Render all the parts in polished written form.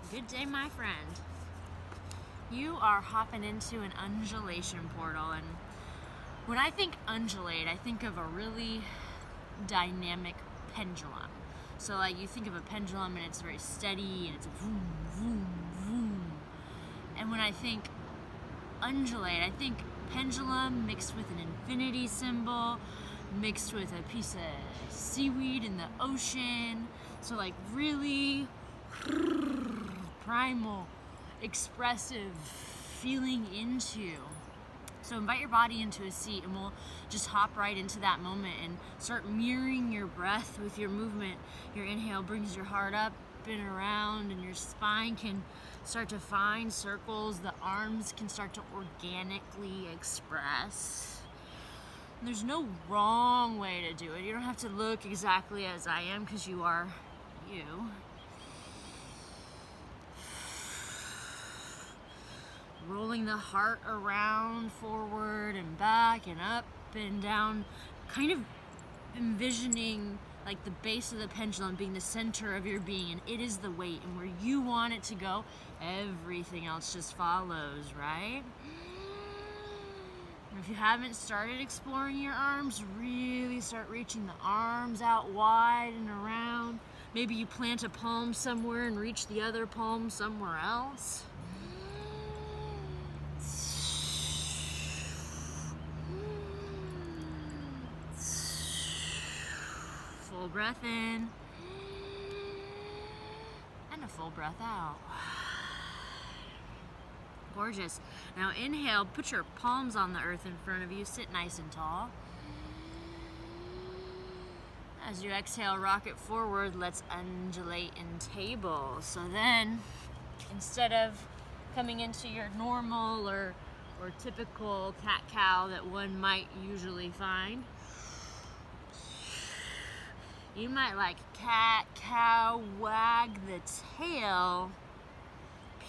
Good day, my friend. You are hopping into an undulation portal, and when I think undulate, I think of a really dynamic pendulum. So like you think of a pendulum and it's very steady and it's a vroom, vroom, vroom. And when I think undulate, I think pendulum mixed with an infinity symbol, mixed with a piece of seaweed in the ocean. So like really primal, expressive, feeling into. So invite your body into a seat and we'll just hop right into that moment and start mirroring your breath with your movement. Your inhale brings your heart up and around and your spine can start to find circles. The arms can start to organically express. And there's no wrong way to do it. You don't have to look exactly as I am because you are you. Rolling the heart around, forward and back and up and down, kind of envisioning like the base of the pendulum being the center of your being, and it is the weight, and where you want it to go, everything else just follows, right? And if you haven't started exploring your arms, really start reaching the arms out wide and around. Maybe you plant a palm somewhere and reach the other palm somewhere else. Full breath in and a full breath out. Gorgeous. Now inhale, put your palms on the earth in front of you, sit nice and tall. As you exhale, rock it forward, let's undulate in table. So then, instead of coming into your normal or typical cat-cow that one might usually find, you might like cat-cow, wag the tail,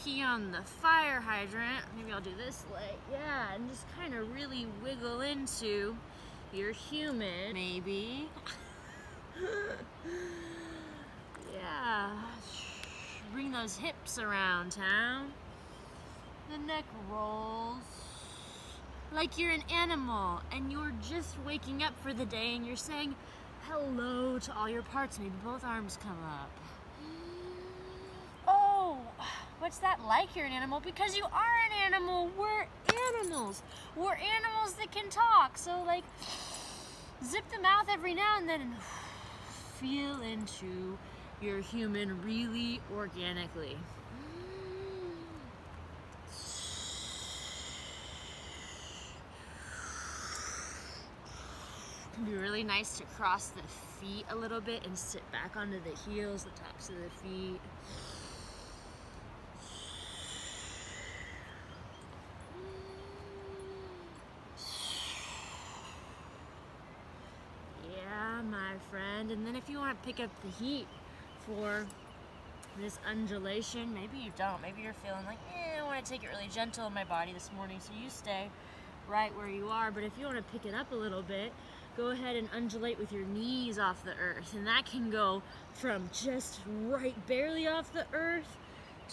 pee on the fire hydrant. Maybe I'll do this leg, yeah, and just kind of really wiggle into your human, maybe. Yeah, bring those hips around town. The neck rolls like you're an animal and you're just waking up for the day and you're saying hello to all your parts. Maybe both arms come up. Oh, what's that like? You're an animal? Because you are an animal. We're animals. We're animals that can talk. So like zip the mouth every now and then and feel into your human really organically. It can be really nice to cross the feet a little bit and sit back onto the heels, the tops of the feet. Yeah, my friend. And then if you want to pick up the heat for this undulation, maybe you don't. Maybe you're feeling like, I want to take it really gentle in my body this morning, so you stay right where you are. But if you want to pick it up a little bit, go ahead and undulate with your knees off the earth. And that can go from just right barely off the earth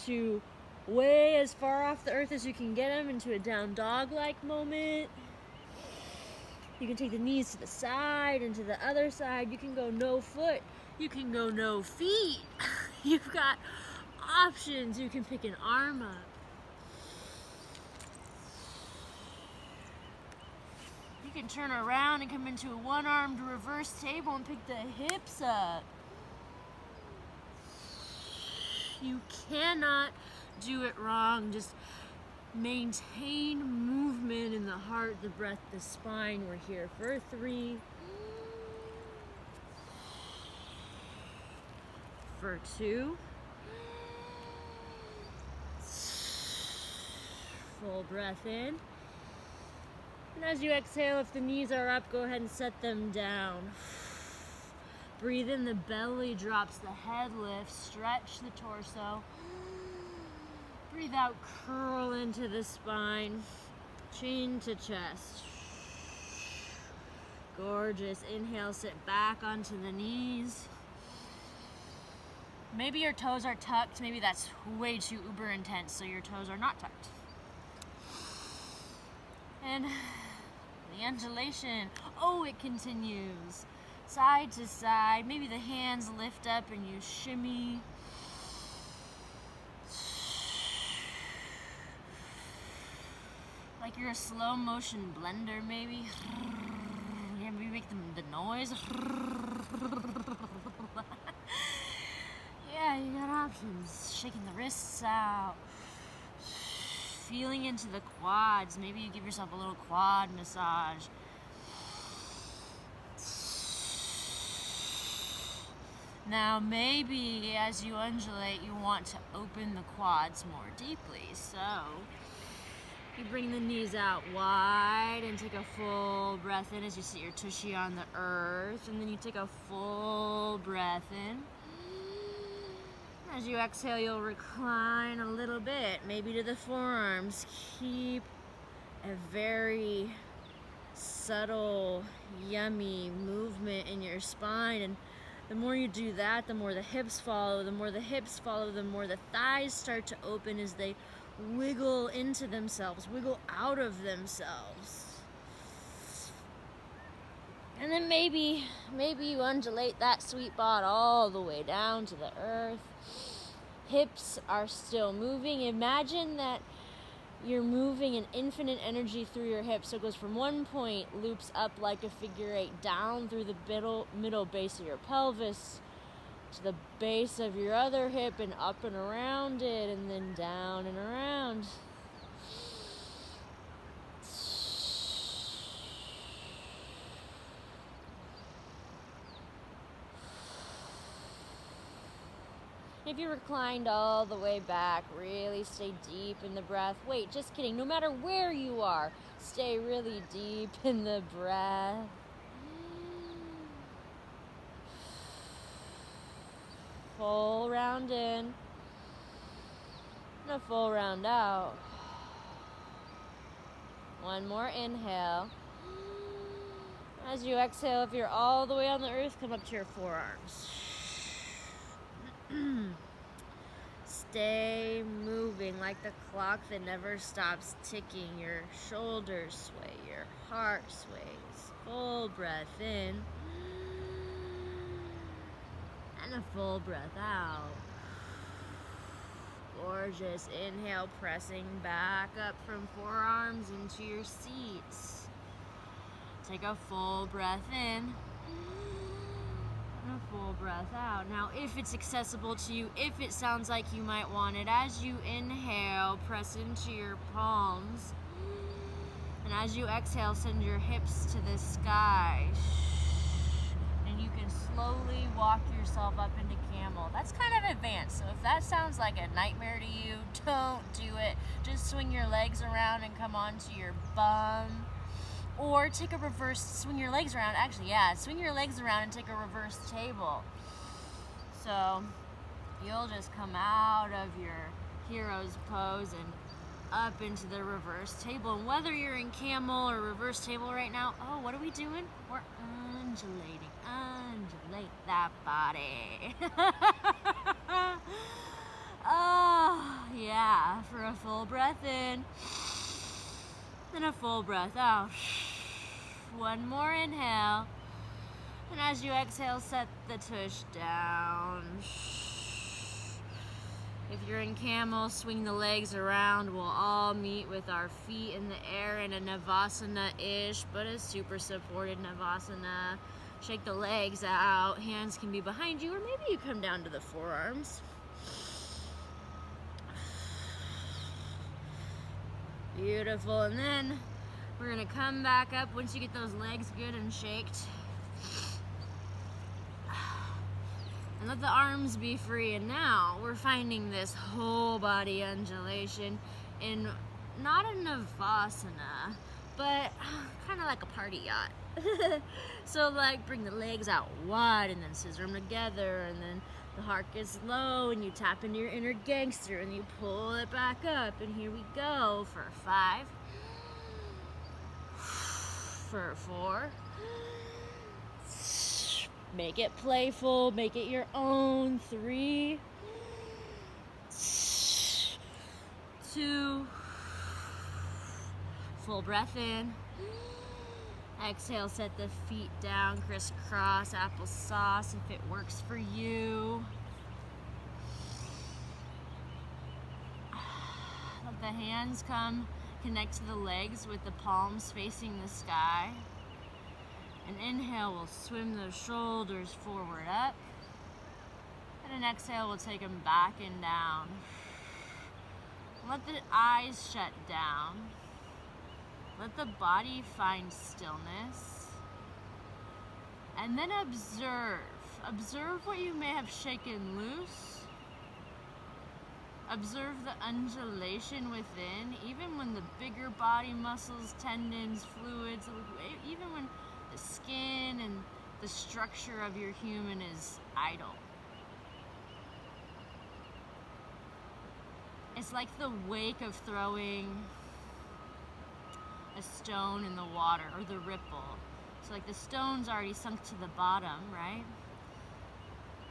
to way as far off the earth as you can get them into a down dog-like moment. You can take the knees to the side and to the other side. You can go no foot. You can go no feet. You've got options. You can pick an arm up. You can turn around and come into a one-armed reverse table and pick the hips up. You cannot do it wrong. Just maintain movement in the heart, the breath, the spine. We're here for 3, for 2, full breath in. And as you exhale, if the knees are up, go ahead and set them down. Breathe in, the belly drops, the head lifts, stretch the torso. Breathe out, curl into the spine, chin to chest. Gorgeous. Inhale, sit back onto the knees. Maybe your toes are tucked. Maybe that's way too uber intense, so your toes are not tucked. And the undulation, oh, it continues. Side to side. Maybe the hands lift up and you shimmy. Like you're a slow motion blender, maybe. Yeah, maybe make the noise. Yeah, you got options. Shaking the wrists out. Feeling into the quads. Maybe you give yourself a little quad massage. Now maybe as you undulate, you want to open the quads more deeply. So you bring the knees out wide and take a full breath in as you sit your tushy on the earth. And then you take a full breath in. As you exhale, you'll recline a little bit, maybe to the forearms. Keep a very subtle, yummy movement in your spine. And the more you do that, the more the hips follow. The more the hips follow, the more the thighs start to open as they wiggle into themselves, wiggle out of themselves. And then maybe you undulate that sweet spot all the way down to the earth. Hips are still moving. Imagine that you're moving an infinite energy through your hips. So it goes from one point, loops up like a figure eight, down through the middle base of your pelvis, to the base of your other hip, and up and around it, and then down and around. If you reclined all the way back, really stay deep in the breath. Wait, just kidding. No matter where you are, stay really deep in the breath. Full round in and a full round out. One more inhale. As you exhale, if you're all the way on the earth, come up to your forearms. Stay moving like the clock that never stops ticking. Your shoulders sway, your heart sways. Full breath in and a full breath out. Gorgeous. Inhale, pressing back up from forearms into your seats. Take a full breath in. And a full breath out. Now, if it's accessible to you, if it sounds like you might want it, as you inhale, press into your palms. And as you exhale, send your hips to the sky. And you can slowly walk yourself up into camel. That's kind of advanced, so if that sounds like a nightmare to you, don't do it. Just swing your legs around and come onto your bum. Or take a reverse, swing your legs around. Actually, yeah, swing your legs around and take a reverse table. So you'll just come out of your hero's pose and up into the reverse table. And whether you're in camel or reverse table right now, oh, what are we doing? We're undulating. Undulate that body. Oh, yeah, for a full breath in. And a full breath out. One more inhale. And as you exhale, set the tush down. If you're in camel, swing the legs around. We'll all meet with our feet in the air in a Navasana-ish, but a super supported Navasana. Shake the legs out. Hands can be behind you, or maybe you come down to the forearms. Beautiful. And then we're going to come back up once you get those legs good and shaked. And let the arms be free. And now we're finding this whole body undulation in not a Navasana, but kind of like a party yacht. So like bring the legs out wide and then scissor them together, and then the heart gets low and you tap into your inner gangster and you pull it back up. And here we go for 5, for 4, Make it playful, make it your own. 3, 2, full breath in. Exhale, set the feet down, crisscross, applesauce if it works for you. Let the hands come connect to the legs with the palms facing the sky. An inhale will swim those shoulders forward up. And an exhale will take them back and down. Let the eyes shut down. Let the body find stillness. And then observe. Observe what you may have shaken loose. Observe the undulation within, even when the bigger body muscles, tendons, fluids, even when the skin and the structure of your human is idle. It's like the wake of throwing a stone in the water, or the ripple. So like the stone's already sunk to the bottom, right?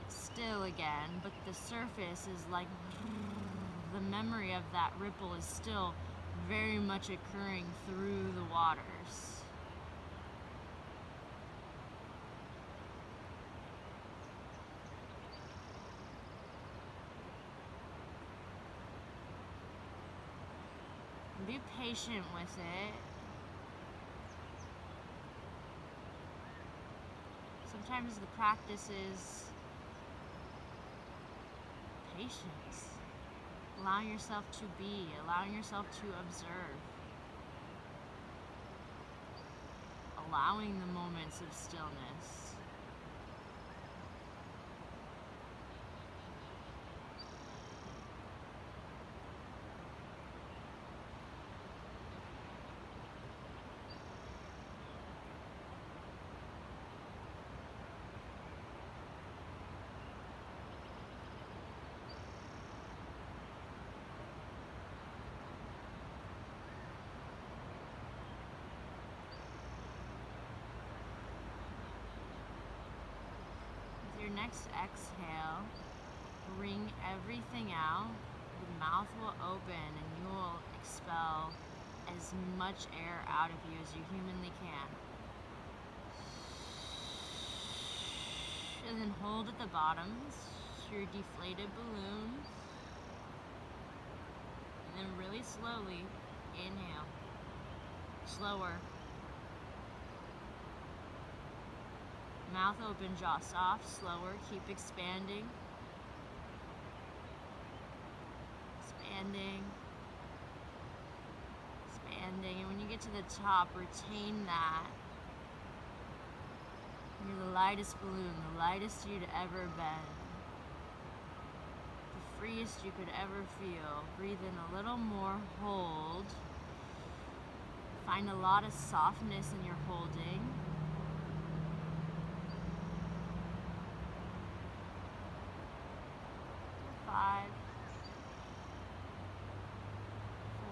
It's still again, but the surface is like, the memory of that ripple is still very much occurring through the waters. Be patient with it. Sometimes the practice is patience. Allowing yourself to be, allowing yourself to observe. Allowing the moments of stillness. Your next exhale, bring everything out. The mouth will open and you will expel as much air out of you as you humanly can. And then hold at the bottoms, your deflated balloons. And then really slowly inhale. Slower. Mouth open, jaw soft, slower, keep expanding. Expanding. Expanding. And when you get to the top, retain that. You're the lightest balloon, the lightest you'd ever been. The freest you could ever feel. Breathe in a little more, hold. Find a lot of softness in your holding. 5,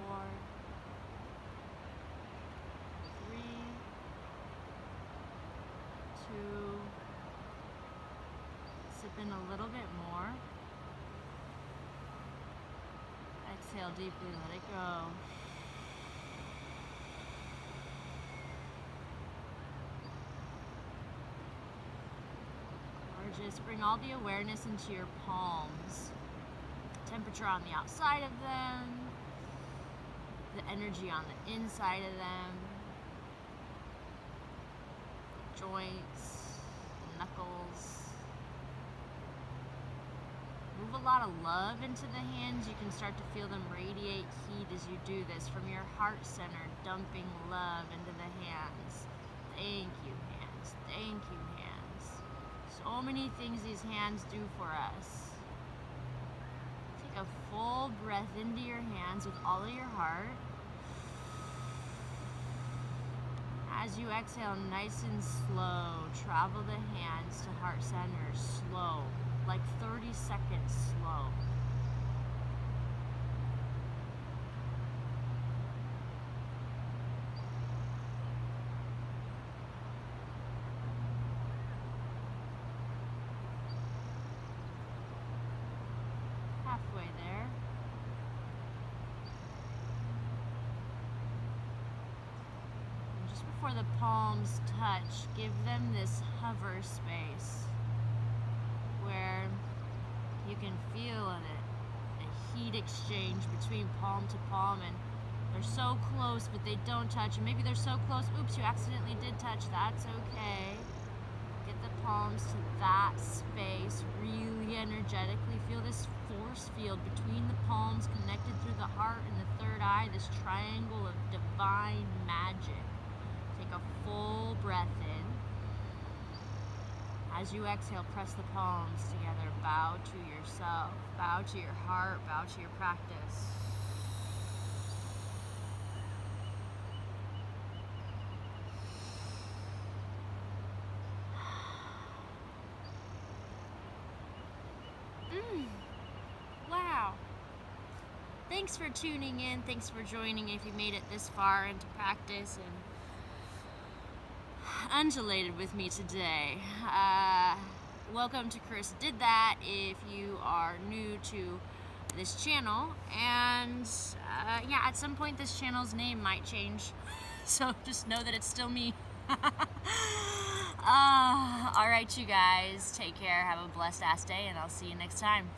4, 3, 2. Sip in a little bit more. Exhale deeply, let it go. Or just bring all the awareness into your palms. Temperature on the outside of them, the energy on the inside of them, the joints, the knuckles. Move a lot of love into the hands. You can start to feel them radiate heat as you do this from your heart center, dumping love into the hands. Thank you, hands. Thank you, hands. So many things these hands do for us. A full breath into your hands with all of your heart. As you exhale, nice and slow, travel the hands to heart center, slow, like 30 seconds slow. before the palms touch, give them this hover space where you can feel a heat exchange between palm to palm, and they're so close but they don't touch, and maybe they're so close, oops, you accidentally did touch, that's okay. Get the palms to that space, really energetically feel this force field between the palms connected through the heart and the third eye, this triangle of divine magic. Take a full breath in. As you exhale, press the palms together, bow to yourself, bow to your heart, bow to your practice. Wow. Thanks for tuning in. Thanks for joining if you made it this far into practice and undulated with me today. Welcome to Chris Did That if you are new to this channel. And yeah, at some point this channel's name might change. So just know that it's still me. Alright, you guys. Take care. Have a blessed ass day, and I'll see you next time.